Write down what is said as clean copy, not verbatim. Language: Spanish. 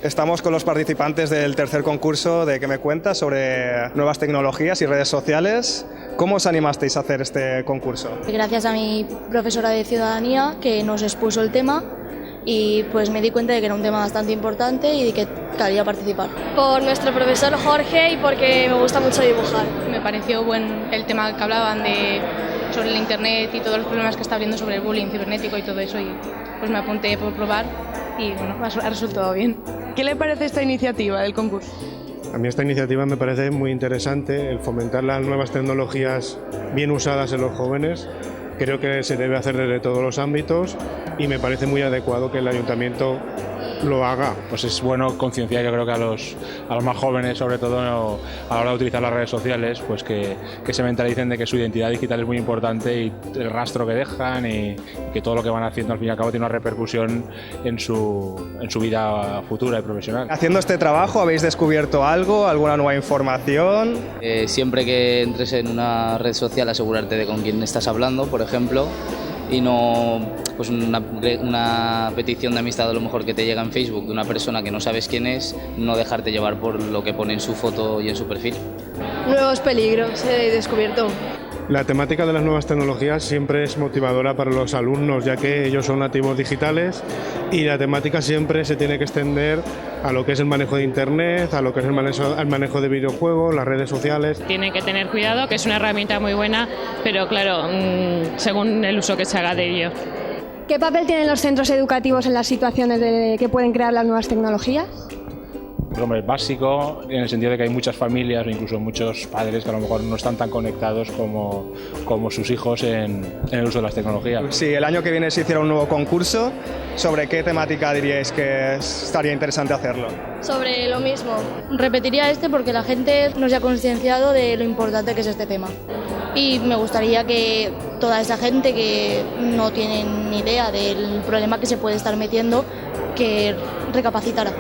Estamos con los participantes del tercer concurso de ¿Qué me cuentas?, sobre nuevas tecnologías y redes sociales. ¿Cómo os animasteis a hacer este concurso? Gracias a mi profesora de Ciudadanía, que nos expuso el tema, y pues me di cuenta de que era un tema bastante importante y de que quería participar. Por nuestro profesor Jorge y porque me gusta mucho dibujar. Me pareció buen el tema que hablaban sobre el internet y todos los problemas que está habiendo sobre el bullying cibernético y todo eso, y pues me apunté por probar y bueno, ha resultado bien. ¿Qué le parece esta iniciativa del concurso? A mí esta iniciativa me parece muy interesante, el fomentar las nuevas tecnologías bien usadas en los jóvenes. Creo que se debe hacer desde todos los ámbitos y me parece muy adecuado que el ayuntamiento lo haga. Pues es bueno concienciar, yo creo que a los más jóvenes, sobre todo a la hora de utilizar las redes sociales, pues que se mentalicen de que su identidad digital es muy importante y el rastro que dejan y que todo lo que van haciendo al fin y al cabo tiene una repercusión en su vida futura y profesional. Haciendo este trabajo, ¿habéis descubierto algo, alguna nueva información? Siempre que entres en una red social, asegurarte de con quién estás hablando, por ejemplo, y no pues una petición de amistad a lo mejor que te llega en Facebook de una persona que no sabes quién es, no dejarte llevar por lo que pone en su foto y en su perfil. Nuevos peligros he descubierto. La temática de las nuevas tecnologías siempre es motivadora para los alumnos, ya que ellos son nativos digitales y la temática siempre se tiene que extender a lo que es el manejo de Internet, a lo que es el manejo de videojuegos, las redes sociales. Tienen que tener cuidado, que es una herramienta muy buena, pero claro, según el uso que se haga de ello. ¿Qué papel tienen los centros educativos en las situaciones que pueden crear las nuevas tecnologías? Pues hombre, es básico en el sentido de que hay muchas familias o incluso muchos padres que a lo mejor no están tan conectados como sus hijos en el uso de las tecnologías. Si el año que viene se hiciera un nuevo concurso, ¿sobre qué temática diríais que estaría interesante hacerlo? Sobre lo mismo. Repetiría porque la gente no se ha concienciado de lo importante que es este tema. Y me gustaría que toda esa gente que no tiene ni idea del problema que se puede estar metiendo, que recapacitara.